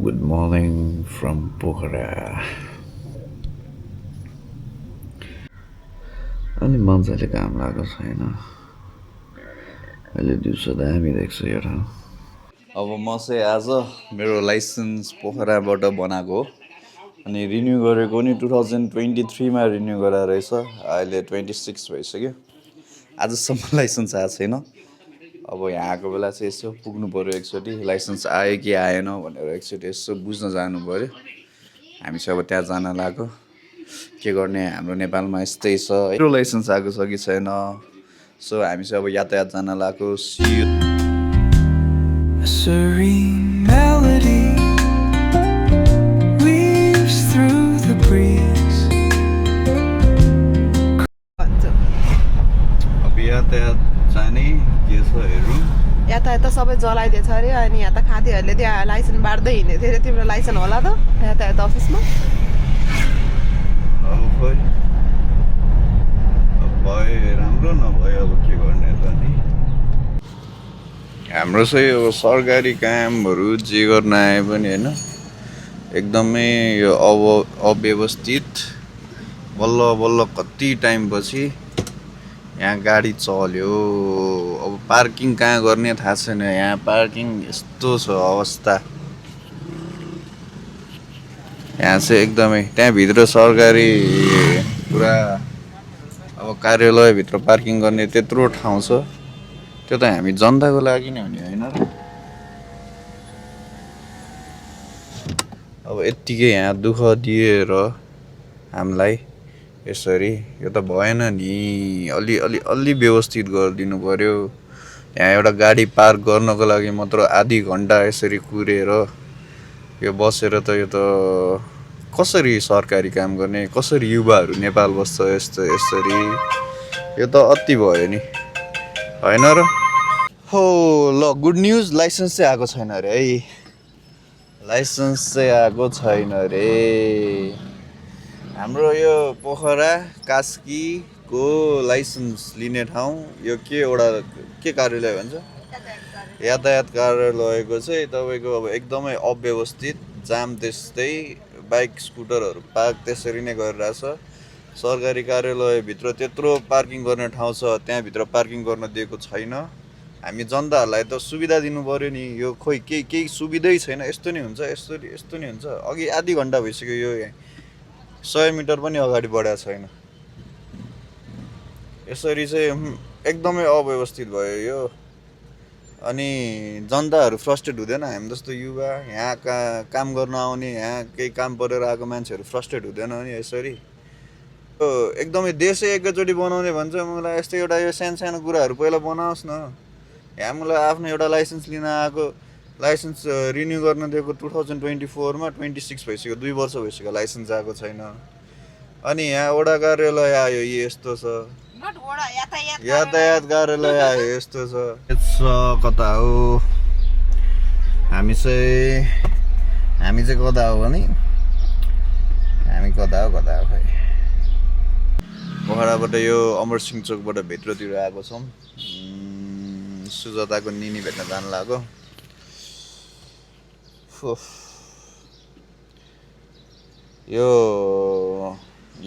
Good morning from Pokhara. अनि मान्छेले काम लागेको छैन अहिले दिउँसो दामी देख्छ यो ठाउँ अब म चाहिँ आज मेरो लाइसेन्स पोखराबाट बनाएको हो अनि रिन्यू गरेको नि 2023मा रिन्यू गराएर रहेछ अहिले 26 भइसक्यो आजसम्म लाइसेन्स आएको छैन अब यहाँ आएको बेला चाहिँ यसो पुग्नु पऱ्यो एकचोटि लाइसेन्स आयो कि आएन भनेर एकचोटि यसो बुझ्न जानु पऱ्यो हामी चाहिँ अब त्यहाँ जान लाग्यो के गर्ने हाम्रो नेपालमा यस्तै छ मेरो लाइसेन्स आएको छ कि छैन सो हामी चाहिँ अब यातायात जान लाग्यो A serene melody weaves through the breeze. अब यातायात जाने के छ हेरौँ यातायात त सबै जलाइदिएछ अरे अनि यहाँ त खाँतीहरूले त्यहाँ लाइसेन्स बाँड्दै हिँडेको थियो अरे तिम्रो लाइसेन्स होला त यातायात अफिसमा अब खोइ अब भयो राम्रो नभयो अब के गर्ने त नि हाम्रो चाहिँ अब सरकारी कामहरू जे गर्न आए पनि होइन एकदमै यो अव्यवस्थित बल्ल बल्ल कति टाइमपछि यहाँ गाडी चल्यो अब पार्किङ कहाँ गर्ने थाहा छैन यहाँ पार्किङ यस्तो छ अवस्था यहाँ चाहिँ एकदमै त्यहाँभित्र सरकारी पुरा अब कार्यालयभित्र पार्किङ गर्ने त्यत्रो ठाउँ छ त्यो त हामी जनताको लागि नै हो नि होइन र अब यत्तिकै यहाँ दुःख दिएर हामीलाई यसरी यो त भएन नि अलि व्यवस्थित गरिदिनु पर्यो यहाँ एउटा गाडी पार्क गर्नको लागि मात्र आधी घन्टा यसरी कुरेर यो बसेर त यो त कसरी सरकारी काम गर्ने कसरी युवाहरू नेपाल बस्छ यसरी यो त अति भयो नि होइन र हो ल गुड न्युज लाइसेन्स चाहिँ आएको छैन अरे है लाइसेन्स चाहिँ आएको छैन रे हाम्रो यो पोखरा कास्कीको लाइसेन्स लिने ठाउँ यो के कार्यालय भन्छ यातायात कार्यालयको चाहिँ तपाईँको अब एकदमै अव्यवस्थित जाम त्यस्तै बाइक स्कुटरहरू पार्क त्यसरी नै गरिरहेछ सरकारी कार्यालयभित्र त्यत्रो पार्किङ गर्ने ठाउँ छ त्यहाँभित्र पार्किङ गर्न दिएको छैन हामी जनताहरूलाई त सुविधा दिनु पऱ्यो नि यो खोइ केही सुविधै छैन यस्तो नि हुन्छ यस्तो नि हुन्छ अघि आधी घन्टा भइसक्यो यो 100 मिटर पनि अगाडि बढाएको छैन यसरी चाहिँ एकदमै अव्यवस्थित भयो यो अनि जनताहरू फ्रस्ट्रेट हुँदैन हामी जस्तो युवा यहाँ काम गर्न आउने यहाँ केही काम परेर आएको मान्छेहरू फ्रस्ट्रेट हुँदैन नि यसरी एकदमै देशै एकैचोटि बनाउने भन्छ मलाई यस्तो एउटा यो सानो कुराहरू पहिला बनाओस् न यहाँ मलाई आफ्नो एउटा लाइसेन्स लिन आएको लाइसेन्स रिन्यू गर्न दिएको 2024मा 26 भइसक्यो 2 वर्ष भइसक्यो लाइसेन्स आएको छैन अनि यहाँ वडा कार्यालय आयो यस्तो छ यातायात कार्यालय आयो यस्तो छ कता हो हामी चाहिँ कता हो भने हामी कता हो खै पोखराबाट यो अमरसिंह चोकबाट भित्रतिर आएको छौँ सुजाताको निनी भेट्न जान लाग्यो यो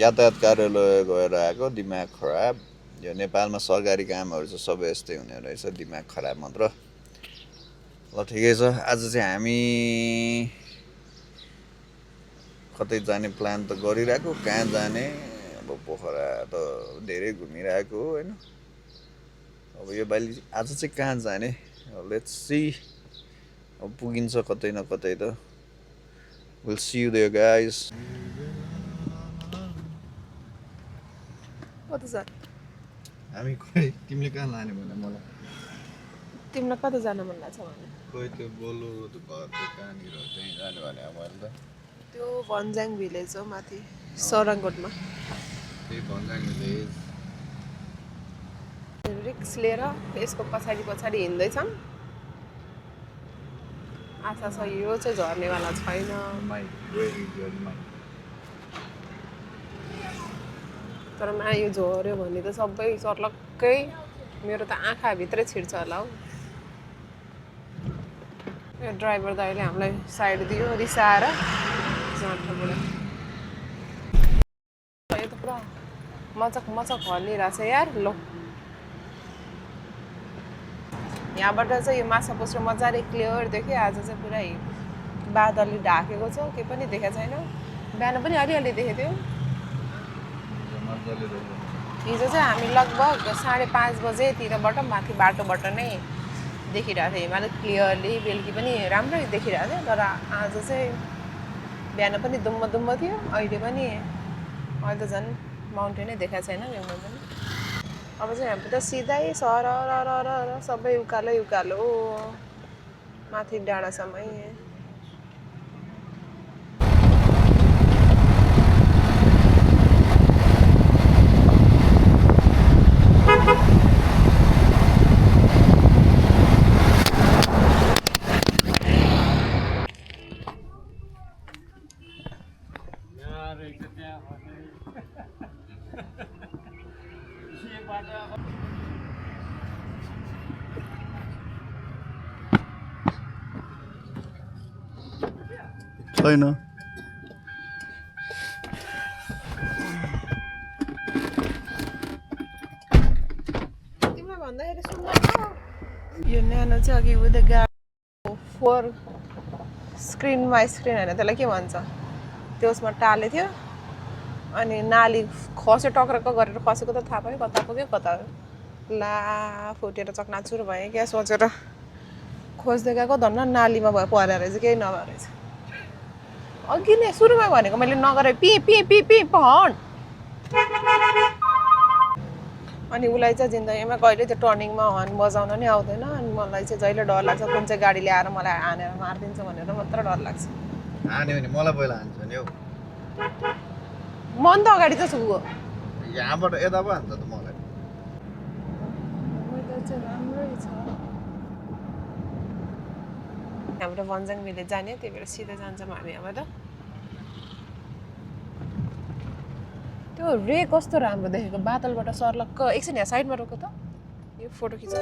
यातायात कार्यालय गएर आएको दिमाग खराब यो नेपालमा सरकारी कामहरू चाहिँ सबै यस्तै हुने रहेछ दिमाग खराब मात्र ल ठिकै छ आज चाहिँ हामी कतै जाने प्लान त गरिरहेको कहाँ जाने अब पोखरा त धेरै घुमिरहेको हो होइन अब यो पालि आज चाहिँ कहाँ जाने लेट्स सी अब पुगिन्छ कतै न कतै त will see you there guys हामी खोइ तिमीले कहाँ लाने भने मलाई तिमीलाई कता जान मन लाग्छ भने खोइ त्यो बोलो त घरको कहाँनिर त्यहीँ जाने भने मैले त त्यो भन्ज्याङ भिलेज हो माथि सराङकोटमा त्यही भन्ज्याङ भिलेज रिक्स लिएर यसको पछाडि हिँड्दैछौँ आशा छ यो चाहिँ झर्नेवाला छैन तर यो झऱ्यो भने त सबै सर्लक्कै मेरो त आँखाभित्रै छिर्छ होला हौ यो ड्राइभर दाइले हामीलाई साइड दियो रिसाएर जाँटबाट यो त पुरा मचक मचक हल्लिरहेछ यार लो यहाँबाट चाहिँ यो माछा पोस्रो मजाले क्लियर देख्यो आज चाहिँ पुरै बादलले ढाकेको छ केही पनि देखेको छैन बिहान पनि अलिअलि देखेको थियो हिजो चाहिँ हामी लगभग 5:30 बजेतिरबाट माथि बाटोबाट नै देखिरहेको थियो हिमाल क्लियरली बेलुकी पनि राम्रै देखिरहेको थियो तर आज चाहिँ बिहान पनि दुम्म दुम्म थियो अहिले त झन् माउन्टेनै देखाएको छैन एउटा पनि अब चाहिँ हामी त सिधै सर सबै उकालो माथि डाँडासम्मै छैन तिमीलाई भन्दाखेरि सुन्दैन यो न्यानो चाहिँ अघि उयो गाडीको 4 स्क्रिन होइन त्यसलाई के भन्छ त्यसमा टाले थियो अनि नाली खस्यो टक्रक्क गरेर खसेको त थाहा पायो कता पुग्यो कता ला फुटेर चकनाचुर भयो क्या सोचेर खोज्दै गएको धन्न नालीमा भयो परेर रहेछ केही नभए रहेछ अघि नै सुरुमा भनेको मैले नगरे पी भन् अनि उसलाई चाहिँ जिन्दगीमा कहिले त्यो टर्निङमा हर्न बजाउन नि आउँदैन अनि मलाई चाहिँ जहिले डर लाग्छ कुन चाहिँ गाडीले आएर मलाई हानेर मारिदिन्छ भनेर मात्र डर लाग्छ हान्यो भने मलाई पहिला हान्छ नि हौ मन त अगाडि त छु यहाँबाट यता पो हान्छ त मलाई राम्रै छ हाम्रो भन्ज्याङ भिलेज जाने त्यही भएर सिधै जान्छौँ हामी यहाँबाट त्यो रे कस्तो राम्रो देखेको बादलबाट सर्लक्क एकछिन यहाँ साइडमा रोको त यो फोटो खिच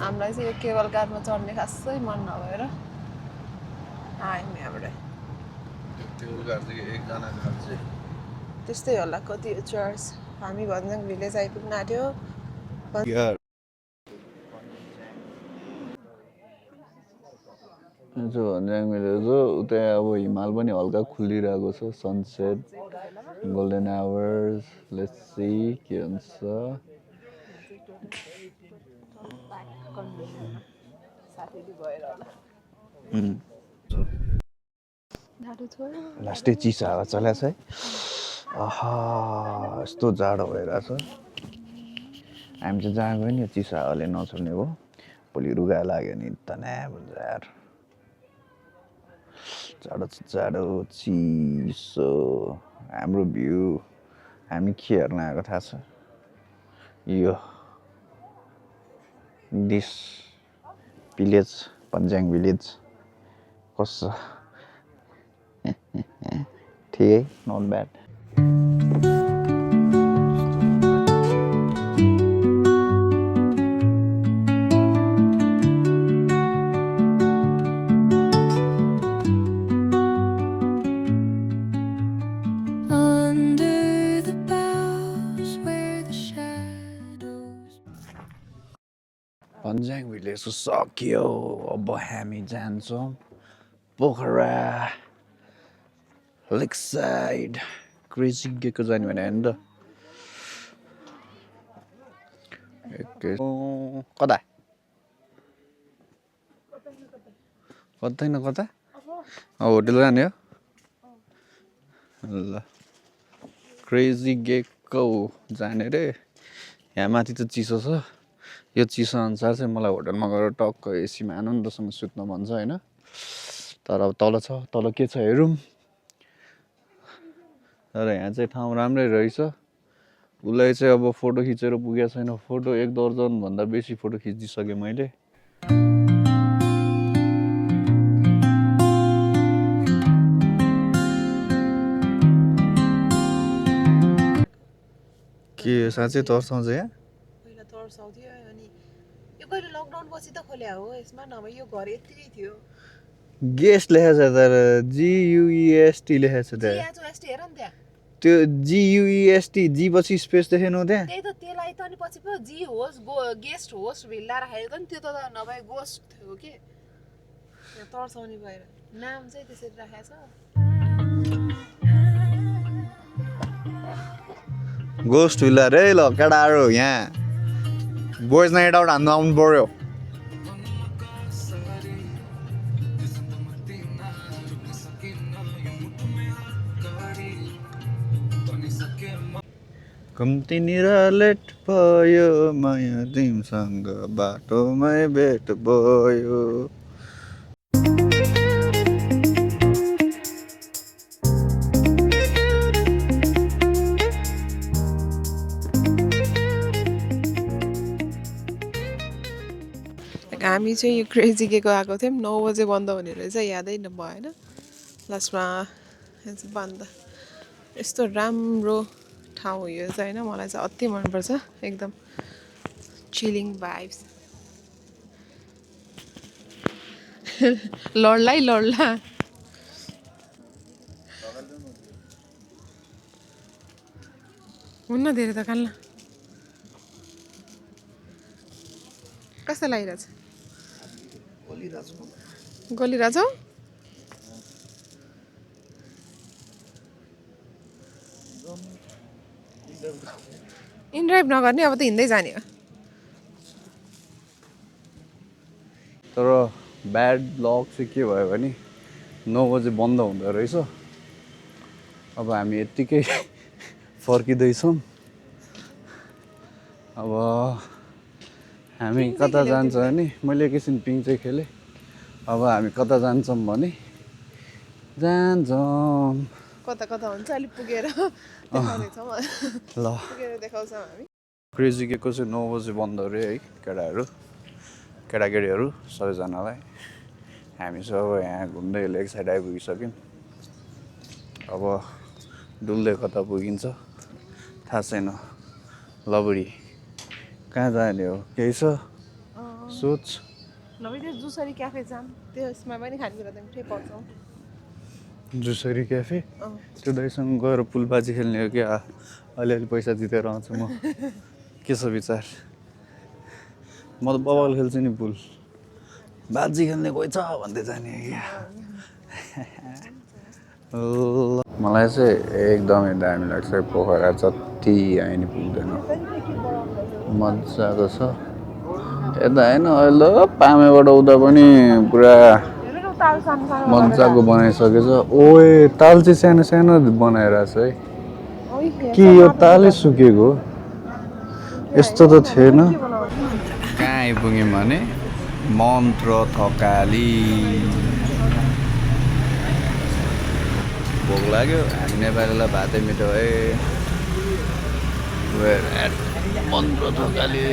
हामीलाई चाहिँ यो केबल कारमा चढ्ने खासै मन नभएर आयौँ यहाँबाट त्यस्तै होला कति चर्च हामी भन्ज्याङ भिलेज आइपुग्न आँट्यो भन्ज्याङ भिलेज हो उतै अब हिमाल पनि हल्का खुलिरहेको छ sunset golden hours let's see के हुन्छ लास्टै चिसो हावा चलाएको छ है आहा यस्तो जाडो भइरहेछ हामी चाहिँ जहाँ गयो नि चिसो हावाले नछोड्ने भयो भोलि रुगा लाग्यो नि तनाव हुन्छ यार जाडो चिसो हाम्रो भ्यू हामी के हेर्न आएको थाहा छ यो दिस भिलेज भन्ज्याङ भिलेज कस्तो ठिकै नट ब्याड भन्ज्याङ भिलेज सक्यो अब हामी जान्छौँ पोखरा लेक साइड क्रेजी गेको जाने भने होइन त कता कतै न कता होटल जाने हो ल क्रेजी गेको जाने रे यहाँ माथि त चिसो छ यो चिसो अनुसार चाहिँ मलाई होटलमा गएर टक्क एसीमा आनन्दसँग सुत्न मन छ होइन तर अब तल छ तल के छ हेरौँ तर यहाँ चाहिँ ठाउँ राम्रै रहेछ उसलाई चाहिँ अब फोटो खिचेर पुगेको छैन फोटो 1 दर्जनभन्दा बेसी फोटो खिचिसकेँ मैले के साँच्चै तर्साउँछ यहाँ पहिला तर्साउँथ्यो अनि यो कहिले लकडाउन पछि त खोल्या हो यसमा नभए यो घर यत्तिकै थियो गेस्ट लेखेको छ तर GUEST लेखेको छ त्यहाँ एसटी हेर नि त्यहाँ त्यो GUEST जी पछि स्पेस देखेनौ त्यहाँ त्यही त त्यसलाई त अनि पछि पो जी होस् गेस्ट होस् भिल्ला राखेको त नि त्यो त नभए गोस्ट थियो के यहाँ तर्साउने भएर नाम चाहिँ त्यसरी राखेको छ गोस्ट विल्ला रे ल केटाहरू यहाँ बोइज नाइट आउट हान्नु आउनु पर्यो कम्तीनिर लेट भयो माया तिमसँग बाटोमै भेट भयो हामी चाहिँ यो क्रेजी केको आएको थियौँ 9 बजे बन्द हुने रहेछ यादै भएन लास्टमा बन्द यस्तो राम्रो ठाउँ हो यो चाहिँ होइन मलाई चाहिँ अति मनपर्छ एकदम चिलिङ भाइब्स लड्ला हुन्न धेरै त काल्ला कस्तो लागिरहेछ गलिरहेछ इनड्राइभ नगर्ने अब त हिँड्दै जाने हो तर ब्याड लक चाहिँ के भयो भने 9 बजे बन्द हुँदो रहेछ अब हामी यत्तिकै फर्किँदैछौँ अब हामी कता जान्छ भने मैले एकैछिन पिङ चाहिँ खेलेँ अब हामी कता जान्छौँ भने जान्छौँ कता हुन्छ अलिक पुगेर देखाउनेछौँ ल पुगेर देखाउँछौँ हामी क्रेजी केको चाहिँ 9 बजे बन्द अरे है केटाकेटीहरू सबैजनालाई हामी सब यहाँ घुम्दै लेक साइड आइपुगिसक्यौँ अब डुल्दै कता पुगिन्छ थाहा छैन लबडी कहाँ जाने हो केही छ सोच नभए त्यो जुसरी क्याफे जाम त्यसमा पनि खानेकुरा त मिठै पाउँछौँ जुसरी क्याफे त्यो दाइसँग गएर पुलबाजी खेल्ने हो क्या अलिअलि पैसा जितेर आउँछु म के छ विचार म त बबाल खेल्छु नि पुल बाजी खेल्ने कोही छ भन्दै जाने क्या मलाई चाहिँ एकदमै दामी लाग्छ पोखरा जति आइ नि पुग्दैन मजाको छ यता होइन अहिले पामेबाट उता पनि पुरा मजाको बनाइसकेछ ओए ताल चाहिँ सानो सानो बनाइरहेछ है के यो तालै सुकेको यस्तो त थिएन कहाँ आइपुग्यौँ भने मन्त्र थकाली भोक लाग्यो हामी नेपालीलाई भातै मिठो है मन्त्र थकाली